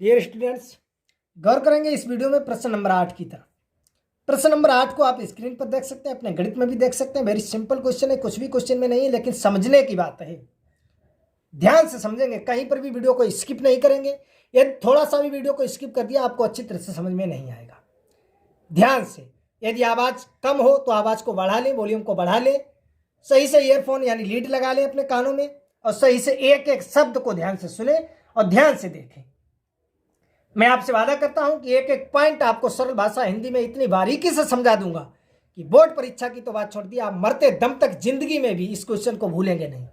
Dear students, गौर करेंगे इस video में प्रश्न नंबर 8 की तरफ। प्रश्न नंबर 8 को आप स्क्रीन पर देख सकते हैं, अपने गणित में भी देख सकते हैं। वेरी सिंपल क्वेश्चन है, कुछ भी क्वेश्चन में नहीं है, लेकिन समझने की बात है। ध्यान से समझेंगे, कहीं पर भी वीडियो को स्किप नहीं करेंगे। यदि थोड़ा सा भी वीडियो को स्किप कर दिया आपको अच्छी तरह से समझ में नहीं आएगा। ध्यान से, यदि आवाज़ कम हो तो आवाज़ को बढ़ा लें, वॉल्यूम को बढ़ा लें, सही से ईयरफोन यानी लीड लगा लें अपने कानों में, और सही से एक एक शब्द को ध्यान से सुने और ध्यान से देखें। मैं आपसे वादा करता हूं कि एक एक पॉइंट आपको सरल भाषा हिंदी में इतनी बारीकी से समझा दूंगा कि बोर्ड परीक्षा की तो बात छोड़ दी, आप मरते दम तक जिंदगी में भी इस क्वेश्चन को भूलेंगे नहीं।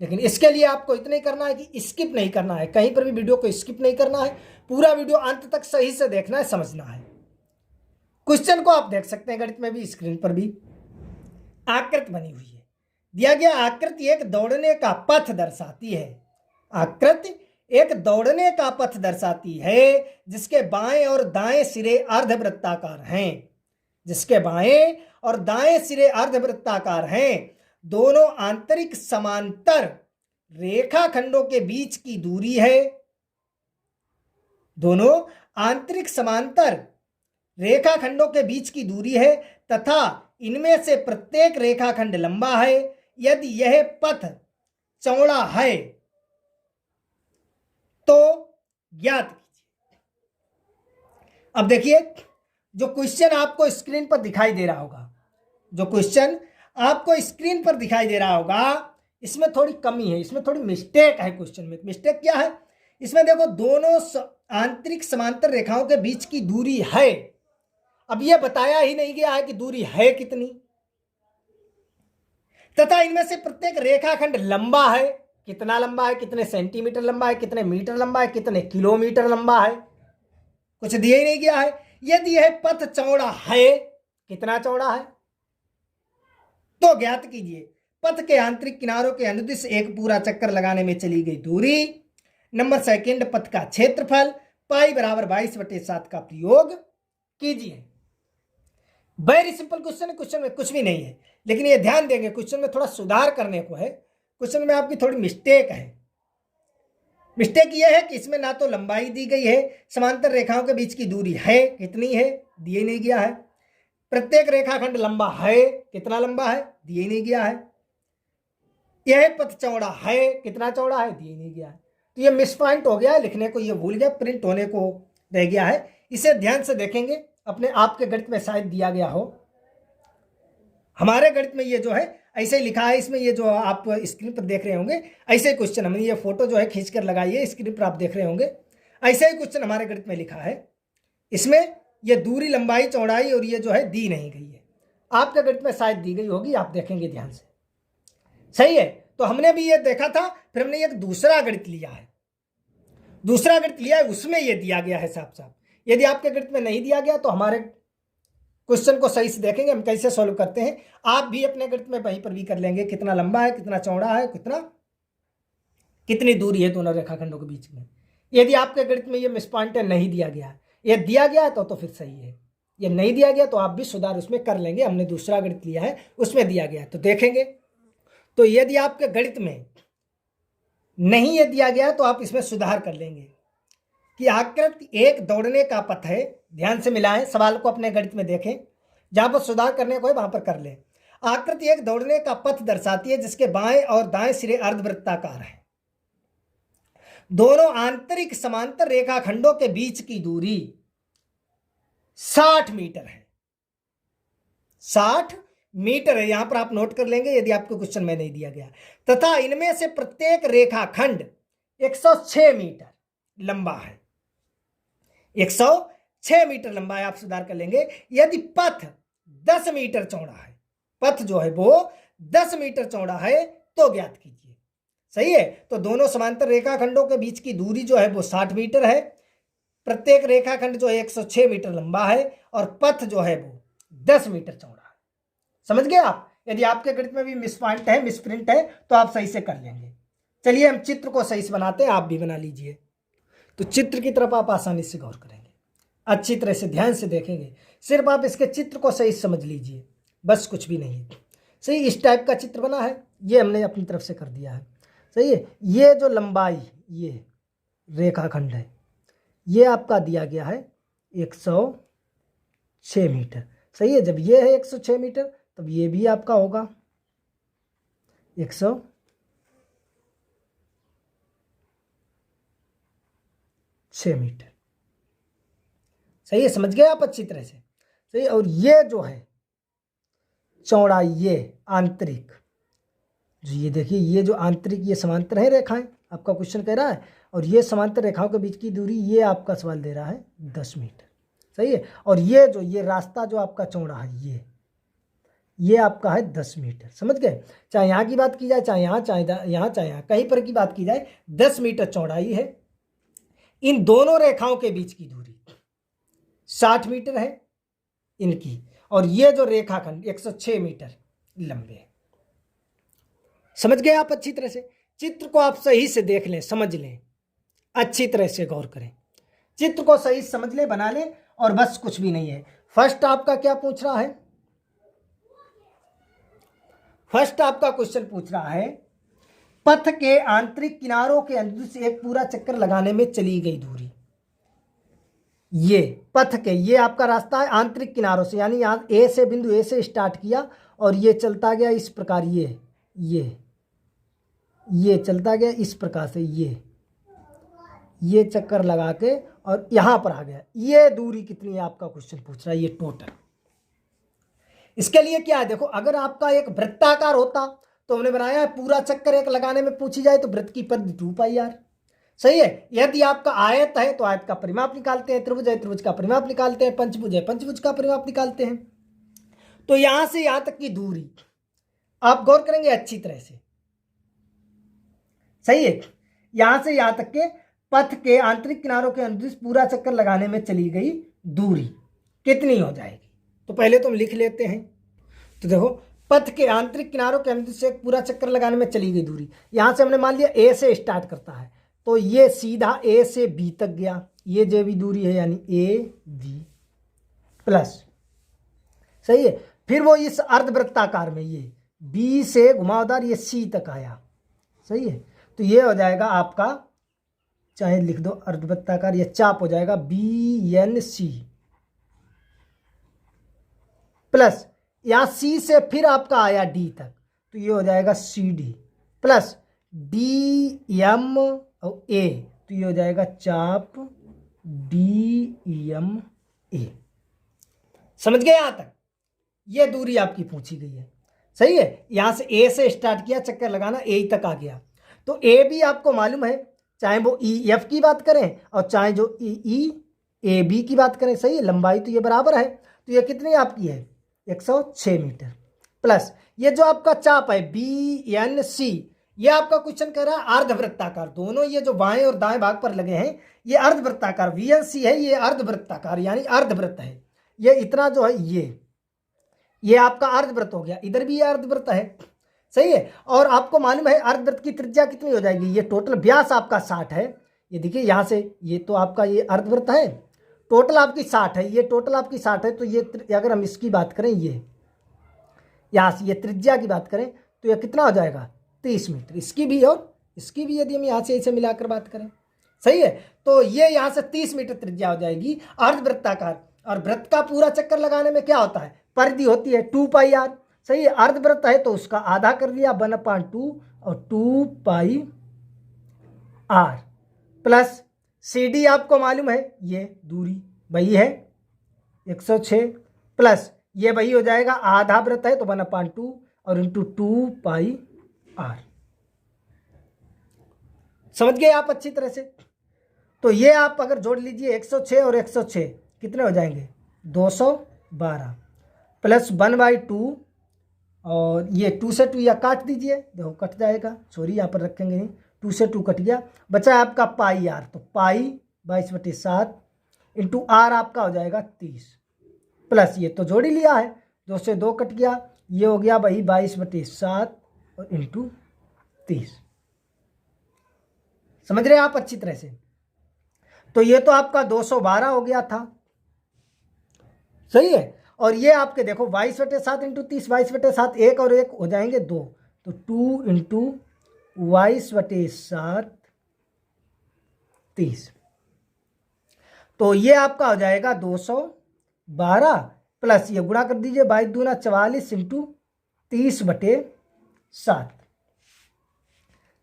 लेकिन इसके लिए आपको इतना ही करना है कि स्किप नहीं करना है, कहीं पर भी वीडियो को स्किप नहीं करना है, पूरा वीडियो अंत तक सही से देखना है, समझना है। क्वेश्चन को आप देख सकते हैं गणित में भी, स्क्रीन पर भी आकृति बनी हुई है। दिया गया आकृति एक दौड़ने का पथ दर्शाती है। आकृति एक दौड़ने का पथ दर्शाती है जिसके बाएं और दाएं सिरे अर्धवृत्ताकार हैं। जिसके बाएं और दाएं सिरे अर्धवृत्ताकार हैं। दोनों आंतरिक समांतर रेखाखंडों के बीच की दूरी है। दोनों आंतरिक समांतर रेखाखंडों के बीच की दूरी है तथा इनमें से प्रत्येक रेखाखंड लंबा है। यदि यह पथ चौड़ा है तो ज्ञात कीजिए। अब देखिए, जो क्वेश्चन आपको स्क्रीन पर दिखाई दे रहा होगा, जो क्वेश्चन आपको स्क्रीन पर दिखाई दे रहा होगा, इसमें थोड़ी कमी है, इसमें थोड़ी मिस्टेक है। क्वेश्चन में मिस्टेक क्या है? इसमें देखो, दोनों आंतरिक समांतर रेखाओं के बीच की दूरी है। अब यह बताया ही नहीं गया है कि दूरी है कितनी, तथा इनमें से प्रत्येक रेखाखंड लंबा है। कितना लंबा है, कितने सेंटीमीटर लंबा है, कितने मीटर लंबा है, कितने किलोमीटर लंबा है, कुछ दिया ही नहीं गया है। यदि यह पथ चौड़ा है, कितना चौड़ा है, तो ज्ञात कीजिए पथ के आंतरिक किनारों के अनुदिश एक पूरा चक्कर लगाने में चली गई दूरी। नंबर सेकंड, पथ का क्षेत्रफल पाई बराबर 22/7 का प्रयोग कीजिए। वेरी सिंपल क्वेश्चन है, क्वेश्चन में कुछ भी नहीं है, लेकिन ये ध्यान देंगे क्वेश्चन में थोड़ा सुधार करने को है। क्वेश्चन में आपकी थोड़ी मिस्टेक है। मिस्टेक यह है कि इसमें ना तो लंबाई दी गई है, समांतर रेखाओं के बीच की दूरी है, कितनी है, दिए नहीं गया है। प्रत्येक रेखाखंड लंबा है, कितना लंबा है, दिए नहीं गया है। यह पथ चौड़ा है, कितना चौड़ा है, दिए नहीं गया है। तो ये मिस पॉइंट हो गया है, लिखने को ये भूल गया, प्रिंट होने को रह गया है। इसे ध्यान से देखेंगे, अपने आपके गणित में शायद दिया गया हो। हमारे गणित में ये जो है ऐसे ही लिखा है। इसमें ये जो आप स्क्रीन पर देख रहे होंगे ऐसे ही क्वेश्चन, हमने ये फोटो जो है खींच कर लगाई है, स्क्रीन पर आप देख रहे होंगे ऐसे ही क्वेश्चन हमारे गणित में लिखा है। इसमें ये दूरी, लंबाई, चौड़ाई और ये जो है दी नहीं गई है। आपके गणित में शायद दी गई होगी, आप देखेंगे ध्यान से। सही है, तो हमने भी ये देखा था, फिर हमने एक दूसरा गणित लिया है। दूसरा गणित लिया है, उसमें ये दिया गया है साफ साफ। यदि आपके गणित में नहीं दिया गया तो हमारे क्वेश्चन को सही से देखेंगे हम कैसे सॉल्व करते हैं। आप भी अपने गणित में वहीं पर भी कर लेंगे, कितना लंबा है, कितना चौड़ा है, कितनी दूरी है दोनों रेखाखंडों के बीच में। यदि आपके गणित में ये मिस पॉइंट नहीं दिया गया है, ये दिया गया है तो फिर सही है। ये नहीं दिया गया तो आप भी सुधार उसमें कर लेंगे। हमने दूसरा गणित लिया है, उसमें दिया गया है तो देखेंगे। तो यदि आपके गणित में नहीं ये दिया गया तो आप इसमें सुधार कर लेंगे कि आकृति एक दौड़ने का पथ है। ध्यान से मिलाएं, सवाल को अपने गणित में देखें, जहां पर सुधार करने को है वहां पर कर लें। आकृति एक दौड़ने का पथ दर्शाती है जिसके बाएं और दाएं सिरे अर्धवृत्ताकार हैं। दोनों आंतरिक समांतर रेखाखंडों के बीच की दूरी 60 मीटर है। 60 मीटर है, यहां पर आप नोट कर लेंगे यदि आपको क्वेश्चन में नहीं दिया गया। तथा इनमें से प्रत्येक रेखाखंड 106 मीटर लंबा है। 106 मीटर लंबा है, आप सुधार कर लेंगे। यदि पथ 10 मीटर चौड़ा है, पथ जो है वो 10 मीटर चौड़ा है तो ज्ञात कीजिए। सही है, तो दोनों समांतर रेखाखंडों के बीच की दूरी जो है वो 60 मीटर है। प्रत्येक रेखाखंड जो है 106 मीटर लंबा है और पथ जो है वो 10 मीटर चौड़ा है। समझ गए आप? यदि आपके गणित में भी मिस पॉइंट है, मिस प्रिंट है तो आप सही से कर लेंगे। चलिए हम चित्र को सही से बनाते हैं, आप भी बना लीजिए। तो चित्र की तरफ आप आसानी से गौर करेंगे, अच्छी तरह से ध्यान से देखेंगे। सिर्फ आप इसके चित्र को सही समझ लीजिए, बस कुछ भी नहीं है। सही, इस टाइप का चित्र बना है, ये हमने अपनी तरफ से कर दिया है। सही है, ये जो लंबाई, ये रेखाखंड है, ये आपका दिया गया है 106 मीटर। सही है, जब ये है 106 मीटर तब ये भी आपका होगा 106 मीटर। सही है, समझ गए आप अच्छी तरह से। सही, और ये जो है चौड़ाई, ये आंतरिक, जो ये देखिए ये जो आंतरिक, ये समांतर है रेखाएं, आपका क्वेश्चन कह रहा है, और ये समांतर रेखाओं के बीच की दूरी, ये आपका सवाल दे रहा है 10 मीटर। सही है, और ये जो ये रास्ता जो आपका चौड़ा है, ये आपका है 10 मीटर। समझ गए, चाहे यहाँ की बात की जाए, चाहे यहाँ, चाहे यहाँ, चाहे यहाँ, कहीं पर की बात की जाए, 10 मीटर चौड़ाई है। इन दोनों रेखाओं के बीच की दूरी 60 मीटर है इनकी, और ये जो रेखाखंड 106 मीटर लंबे है। समझ गए आप अच्छी तरह से। चित्र को आप सही से देख लें, समझ लें, अच्छी तरह से गौर करें, चित्र को सही समझ लें, बना लें, और बस कुछ भी नहीं है। फर्स्ट आपका क्या पूछ रहा है, फर्स्ट आपका क्वेश्चन पूछ रहा है पथ के आंतरिक किनारों के अंदर से एक पूरा चक्कर लगाने में चली गई दूरी। ये पथ के, ये आपका रास्ता है आंतरिक किनारों से, यानी यहाँ ए से, बिंदु ए से स्टार्ट किया और ये चलता गया इस प्रकार, ये चलता गया इस प्रकार से, ये चक्कर लगा के और यहाँ पर आ गया। ये दूरी कितनी है आपका क्वेश्चन पूछ रहा है, ये टोटल। इसके लिए क्या है, देखो अगर आपका एक वृत्ताकार होता तो हमने बनाया है पूरा चक्कर एक लगाने में पूछी जाए तो वृत्त की परिधि 2πr। सही है, यदि आपका आयत है तो आयत का परिमाप निकालते हैं, त्रिभुज है त्रिभुज का परिमाप निकालते हैं, पंचभुज है पंचभुज का परिमाप निकालते हैं। तो यहां से यहां तक की दूरी आप गौर करेंगे अच्छी तरह से। सही है, यहां से यहां तक के पथ के आंतरिक किनारों के अंदर पूरा चक्कर लगाने में चली गई दूरी कितनी हो जाएगी। तो पहले तो हम लिख लेते हैं। तो देखो पथ के आंतरिक किनारों के अंदर से पूरा चक्कर लगाने में चली गई दूरी, यहां से हमने मान लिया ए से स्टार्ट करता है तो ये सीधा ए से बी तक गया, ये जो भी दूरी है यानी ए बी प्लस। सही है, फिर वो इस अर्धवृत्ताकार में ये बी से घुमावदार ये सी तक आया। सही है, तो ये हो जाएगा आपका, चाहे लिख दो अर्धवृत्ताकार, ये चाप हो जाएगा BNC प्लस यहां सी से फिर आपका आया डी तक तो ये हो जाएगा CD प्लस DM और A, तो ये हो जाएगा चाप DEMA। समझ गए यहां तक, ये दूरी आपकी पूछी गई है। सही है, यहां से A से स्टार्ट किया चक्कर लगाना, A तक आ गया, तो A भी आपको मालूम है, चाहे वो EF की बात करें और चाहे जो AB की बात करें। सही है, लंबाई तो ये बराबर है, तो ये कितनी आपकी है 106 मीटर प्लस ये जो आपका चाप है BNC, ये आपका क्वेश्चन कह रहा है अर्धवृत्ताकार, दोनों ये जो बाएं और दाएं भाग पर लगे हैं ये अर्धवृत्ताकार, VNC है ये अर्धवृत्ताकार यानी अर्धवृत्त है, ये इतना जो है ये आपका अर्धवृत्त हो गया, इधर भी ये अर्धवृत्त है। सही है, और आपको मालूम है अर्धवृत्त की त्रिज्या कितनी हो जाएगी, ये टोटल व्यास आपका 60 है। ये देखिए यहां से ये तो आपका ये अर्धवृत्त है, टोटल आपकी 60 है, ये टोटल आपकी 60 है, तो ये अगर हम इसकी बात करें, ये यहाँ से ये त्रिज्या की बात करें तो ये कितना हो जाएगा 30 मीटर, इसकी भी और इसकी भी यदि हम यहाँ से इसे मिलाकर बात करें। सही है, तो ये यहाँ से 30 मीटर त्रिज्या हो जाएगी अर्धवृत्ताकार, और वृत्त का पूरा चक्कर लगाने में क्या होता है, परिधि होती है 2πr। सही है, अर्धवृत्त है तो उसका आधा कर दिया 1/2 और 2πr प्लस CD आपको मालूम है ये दूरी वही है 106 प्लस ये वही हो जाएगा आधा वृत्त है तो 1/2 और इंटू 2πr। समझ गए आप अच्छी तरह से। तो ये आप अगर जोड़ लीजिए 106 और 106 कितने हो जाएंगे 212 प्लस 1/2 और ये 2 से 2 या काट दीजिए, देखो कट जाएगा, सॉरी यहाँ पर रखेंगे नहीं, 2 से 2 कट गया, बचा आपका πr, तो पाई 22/7 इंटू r आपका हो जाएगा 30 प्लस ये तो जोड़ ही लिया है, 2 से 2 कट गया, ये हो गया वही 22/7 और इंटू 30। समझ रहे आप अच्छी तरह से। तो ये तो आपका 212 हो गया था। सही है, और ये आपके देखो 22/7 इंटू 30, 22/7 एक और एक हो जाएंगे 2, तो 2 इंटू 22/7 30। तो ये आपका हो जाएगा 212 प्लस ये गुणा कर दीजिए 22 दूना 44 इंटू 30/7।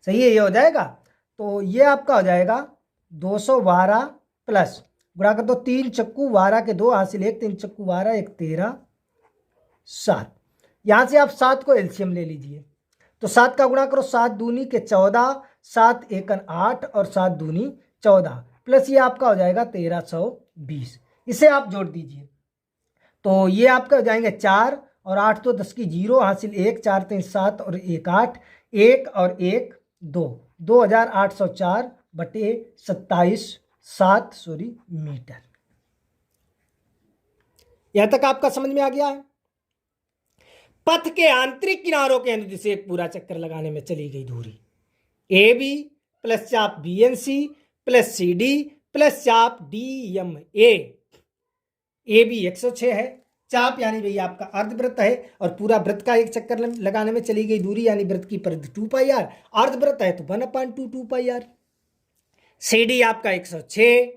सही है, ये हो जाएगा। तो ये आपका हो जाएगा 212 प्लस गुणा कर दो 3 चक्कू 12 के 2 हासिल 1 3 चक्कू 12 1 13 7। यहां से आप 7 को एलसीएम ले लीजिए। तो 7 का गुणा करो 7 दूनी के 14 7 एकन 8 और 7 दूनी 14 प्लस ये आपका हो जाएगा 1320। इसे आप जोड़ दीजिए तो ये आपका हो जाएंगे 4 और 8 तो 10 की 0 हासिल 1 4 3 7 और 1 8 1 और 1 2 2804/27 मीटर। यहां तक आपका समझ में आ गया है। पथ के आंतरिक किनारों के अंदर से एक पूरा चक्कर लगाने में चली गई दूरी ए बी प्लस चाप B N C plus C D plus चाप डी एम ए बी 106 है। चाप यानी भई आपका अर्धवृत्त है और पूरा वृत्त का एक चक्कर लगाने में चली गई दूरी यानी वृत्त की परिधि 2πr। अर्धवृत्त है तो 1/2 2πr। सी डी आपका 106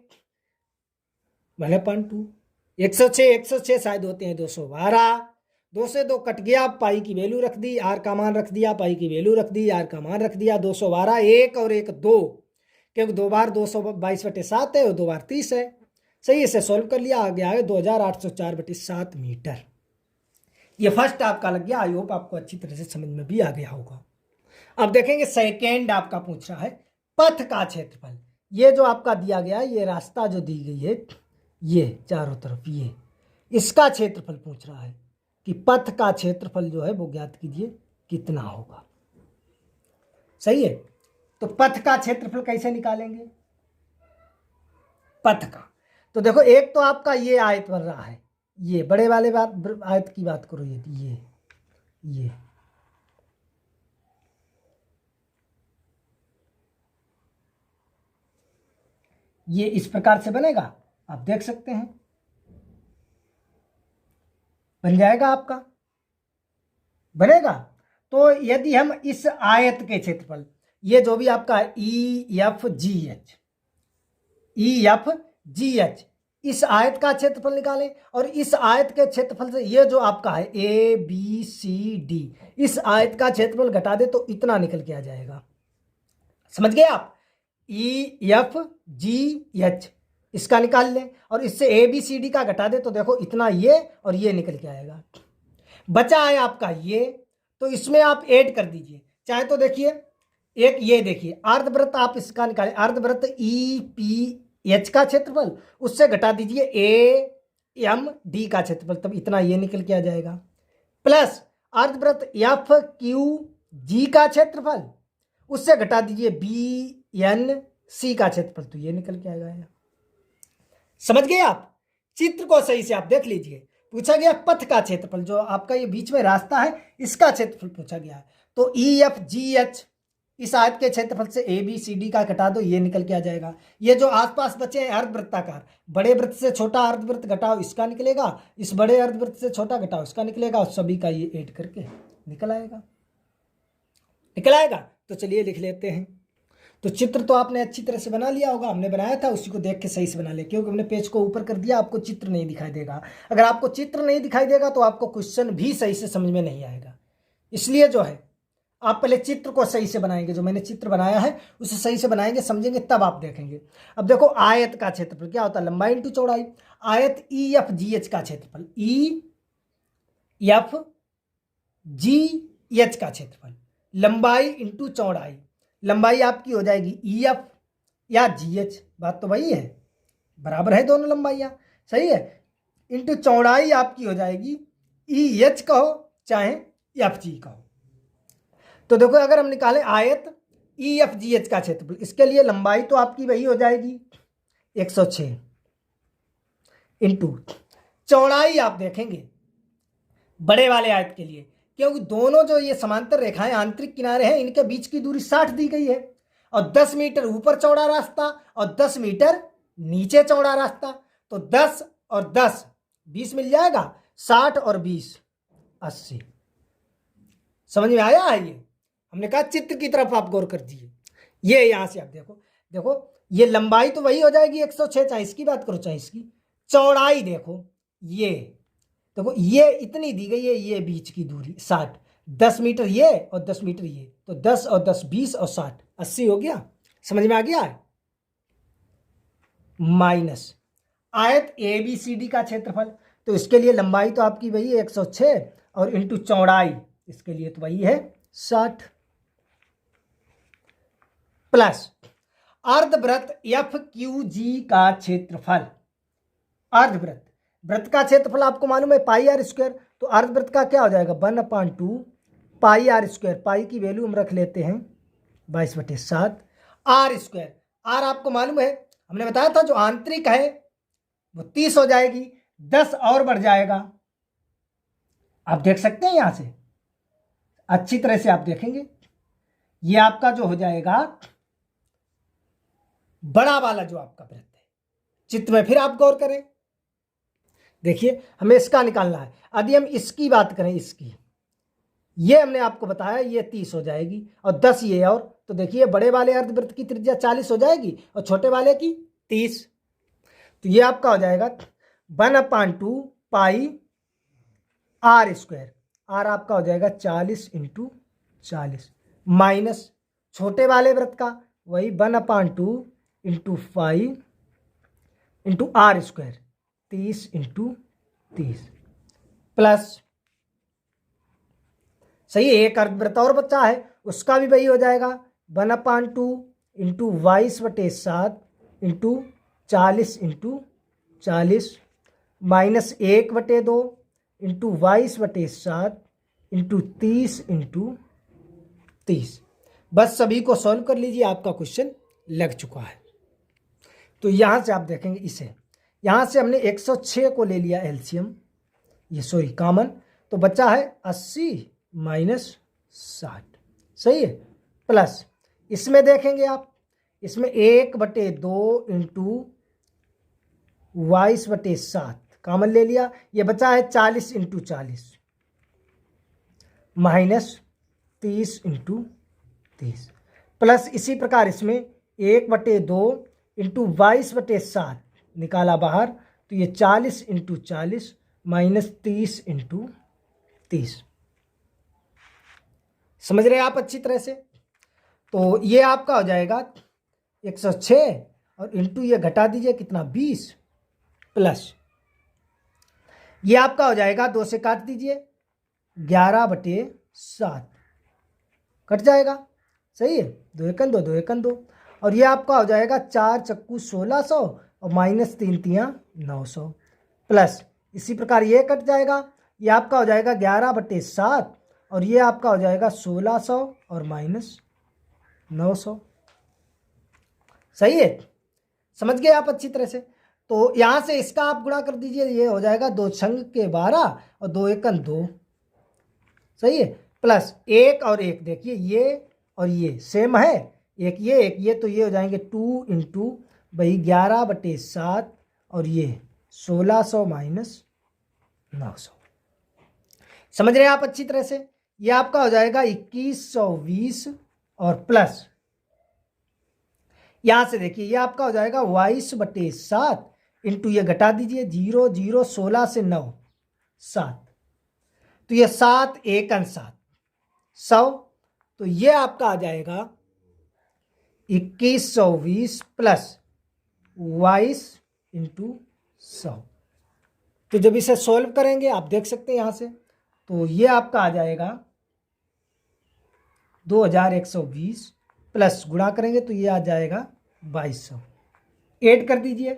1/2 106 शायद होते हैं 212। 2 से 2 कट गया, पाई की वैल्यू रख दी, आर का मान रख दिया, पाई की वैल्यू रख दी, आर का मान रख दिया। 212 1 और 1 2 क्योंकि 2 बार 222/7 है और 2 बार 30 है। सही, इसे सॉल्व कर लिया, आ गया है 2804/7 मीटर। ये फर्स्ट आपका लग गया। आई होप आपको अच्छी तरह से समझ में भी आ गया होगा। अब देखेंगे सेकेंड आपका पूछ रहा है पथ का क्षेत्रफल। ये जो आपका दिया गया है, ये रास्ता जो दी गई है, ये चारों तरफ ये इसका क्षेत्रफल पूछ रहा है कि पथ का क्षेत्रफल जो है वो ज्ञात कीजिए कितना होगा। सही है, तो पथ का क्षेत्रफल कैसे निकालेंगे? पथ का तो देखो, एक तो आपका ये आयत बन रहा है, ये बड़े वाले आयत की बात करो, ये इस प्रकार से बनेगा, आप देख सकते हैं बन जाएगा आपका, बनेगा। तो यदि हम इस आयत के क्षेत्रफल, ये जो भी आपका ई एफ जी एच इस आयत का क्षेत्रफल निकालें और इस आयत के क्षेत्रफल से ये जो आपका है ए बी सी डी इस आयत का क्षेत्रफल घटा दे तो इतना निकल के आ जाएगा। समझ गए आप? ई एफ जी एच इसका निकाल लें और इससे ए बी सी डी का घटा दे तो देखो इतना ये और ये निकल के आएगा। बचा है आपका ये, तो इसमें आप ऐड कर दीजिए। चाहे तो देखिए एक ये देखिए अर्धवृत्त, आप इसका निकालें अर्धवृत्त ई पी एच का क्षेत्रफल, उससे घटा दीजिए ए एम डी का क्षेत्रफल, तब इतना ये निकल के आ जाएगा। प्लस अर्धवृत्त एफ क्यू जी का क्षेत्रफल, उससे घटा दीजिए बी एन सी का क्षेत्रफल, तो ये निकल के आ जाएगा। समझ गए आप? चित्र को सही से आप देख लीजिए। पूछा गया पथ का क्षेत्रफल, जो आपका ये बीच में रास्ता है इसका क्षेत्रफल पूछा गया है। तो ई एफ जी एच इस आयत के क्षेत्रफल से ए बी सी डी का घटा दो, ये निकल के आ जाएगा। ये जो आसपास बचे हैं अर्धवृत्ताकार, बड़े वृत्त से छोटा अर्धवृत्त घटाओ इसका निकलेगा, इस बड़े अर्धवृत्त से छोटा घटाओ इसका निकलेगा, और सभी का ये ऐड करके निकल आएगा। तो चलिए लिख लेते हैं। तो चित्र तो आपने अच्छी तरह से बना लिया होगा, हमने बनाया था उसी को देख के सही से बना ले, क्योंकि हमने पेज को ऊपर कर दिया, आपको चित्र नहीं दिखाई देगा। अगर आपको चित्र नहीं दिखाई देगा तो आपको क्वेश्चन भी सही से समझ में नहीं आएगा। इसलिए जो है आप पहले चित्र को सही से बनाएंगे, जो मैंने चित्र बनाया है उसे सही से बनाएंगे, समझेंगे, तब आप देखेंगे। अब देखो आयत का क्षेत्रफल क्या होता है? लंबाई इंटू चौड़ाई। आयत ई एफ जी एच का क्षेत्रफल, ई एफ जी एच का क्षेत्रफल लंबाई इंटू चौड़ाई। लंबाई आपकी हो जाएगी ई एफ या जी एच, बात तो वही है, बराबर है दोनों लंबाइयां, सही है। इंटू चौड़ाई आपकी हो जाएगी ई एच कहो चाहे एफ जी कहो। तो देखो अगर हम निकालें आयत ई एफ जी एच का क्षेत्रफल, इसके लिए लंबाई तो आपकी वही हो जाएगी 106 इंटू चौड़ाई आप देखेंगे बड़े वाले आयत के लिए, क्योंकि दोनों जो ये समांतर रेखाएं आंतरिक किनारे हैं इनके बीच की दूरी 60 दी गई है, और 10 मीटर ऊपर चौड़ा रास्ता और 10 मीटर नीचे चौड़ा रास्ता। तो 10 और 10 20 मिल जाएगा, 60 और 20 80। समझ में आया है? ये हमने कहा चित्र की तरफ आप गौर कर दीजिए। ये यहां से आप देखो ये लंबाई तो वही हो जाएगी 106, चाहे इसकी बात करो चाहे इसकी। चौड़ाई देखो ये, देखो ये इतनी दी गई है, ये बीच की दूरी 60, 10 मीटर ये और 10 मीटर ये, तो 10 और 10 20 और 60 80 हो गया। समझ में आ गया है। माइनस आयत ABCD का क्षेत्रफल, तो इसके लिए लंबाई तो आपकी वही है 106 और इंटू चौड़ाई इसके लिए तो वही है 60, प्लस अर्धवृत्त FQG का क्षेत्रफल। अर्धवृत्त, वृत्त का क्षेत्रफल आपको मालूम है पाई आर स्क्वायर, तो अर्धवृत्त का क्या हो जाएगा 1/2 पाई आर स्क्वायर। पाई की वैल्यू हम रख लेते हैं 22/7 आर स्क्वायर। आर आपको मालूम है, हमने बताया था जो आंतरिक है वो 30 हो जाएगी, 10 और बढ़ जाएगा। आप देख सकते हैं यहां से अच्छी तरह से आप देखेंगे, ये आपका जो हो जाएगा बड़ा वाला जो आपका वृत्त है। चित्र में फिर आप गौर करें, देखिए हमें इसका निकालना है। यदि हम इसकी बात करें, इसकी ये हमने आपको बताया ये 30 हो जाएगी और 10 ये, और तो देखिए बड़े वाले अर्धवृत्त की त्रिज्या 40 हो जाएगी और छोटे वाले की 30, तो ये आपका हो जाएगा 1/2 पाई आर स्क्वायर। आर आपका हो जाएगा 40 × 40 माइनस छोटे वाले वृत्त का वही 1/2 × 5 × आर स्क्वायर 30 × 30 प्लस, सही है, एक अर्धवृत्त और बचा है उसका भी वही हो जाएगा 1/2 × 22/7 × 40 × 40 माइनस 1/2 × 22/7 × 30 × 30। बस सभी को सॉल्व कर लीजिए, आपका क्वेश्चन लग चुका है। तो यहां से आप देखेंगे इसे, यहां से हमने 106 को ले लिया एलसीएम, ये सॉरी कॉमन, तो बचा है 80 - 60, सही है, प्लस इसमें देखेंगे आप, इसमें 1/2 × 22/7 कॉमन ले लिया, ये बचा है 40 × 40 माइनस 30 × 30 प्लस इसी प्रकार इसमें 1/2 × 22/7 निकाला बाहर, तो ये 40 × 40 माइनस 30 × 30। समझ रहे हैं आप अच्छी तरह से। तो ये आपका हो जाएगा 106 और इंटू ये घटा दीजिए कितना 20 प्लस ये आपका हो जाएगा 2 से काट दीजिए 11/7 कट जाएगा, सही है, 2 × 2 2 × 2 और ये आपका हो जाएगा 4 × 1600 और माइनस 3 × 900 प्लस इसी प्रकार ये कट जाएगा, ये आपका हो जाएगा 11/7 और ये आपका हो जाएगा 1600 और माइनस 900, सही है, समझ गए आप अच्छी तरह से। तो यहाँ से इसका आप गुणा कर दीजिए, ये हो जाएगा 2 छंग के 12 और 2 × 2, सही है, प्लस 1 और 1 देखिए ये और ये सेम है, एक ये तो ये हो जाएंगे 2 × 11/7 और ये 1600 माइनस 900। समझ रहे हैं आप अच्छी तरह से। ये आपका हो जाएगा 2120 और प्लस यहां से देखिए ये आपका हो जाएगा 22/7 इंटू ये घटा दीजिए 0 0 16 से 9 7, तो ये 7 1 7 100, तो ये आपका आ जाएगा 2120 प्लस 22 × 100। तो जब इसे सॉल्व करेंगे आप देख सकते हैं यहां से, तो ये आपका आ जाएगा 2120 प्लस गुणा करेंगे तो ये आ जाएगा 2200, ऐड कर दीजिए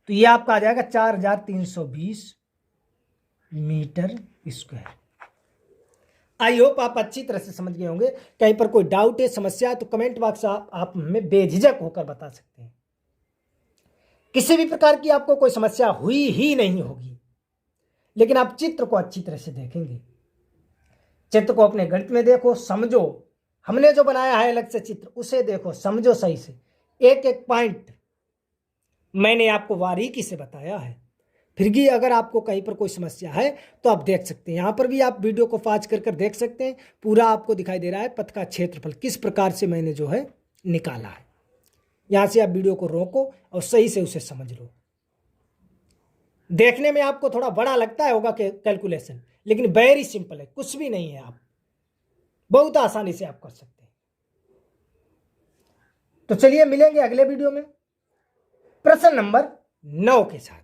तो ये आपका आ जाएगा 4320 मीटर स्क्वायर। आई होप आप अच्छी तरह से समझ गए होंगे। कहीं पर कोई डाउट है, समस्या है तो कमेंट बॉक्स आप हमें बेझिझक होकर बता सकते हैं। किसी भी प्रकार की आपको कोई समस्या हुई ही नहीं होगी, लेकिन आप चित्र को अच्छी तरह से देखेंगे, चित्र को अपने गणित में देखो, समझो, हमने जो बनाया है अलग से चित्र उसे देखो, समझो सही से, एक एक पॉइंट मैंने आपको बारीकी से बताया है। फिर भी अगर आपको कहीं पर कोई समस्या है तो आप देख सकते हैं, यहाँ पर भी आप वीडियो को पॉज कर देख सकते हैं, पूरा आपको दिखाई दे रहा है पथ का क्षेत्रफल किस प्रकार से मैंने जो है निकाला है। यहां से आप वीडियो को रोको और सही से उसे समझ लो। देखने में आपको थोड़ा बड़ा लगता है होगा कैलकुलेशन, लेकिन वेरी सिंपल है, कुछ भी नहीं है, आप बहुत आसानी से आप कर सकते हैं। तो चलिए मिलेंगे अगले वीडियो में प्रश्न नंबर 9 के साथ।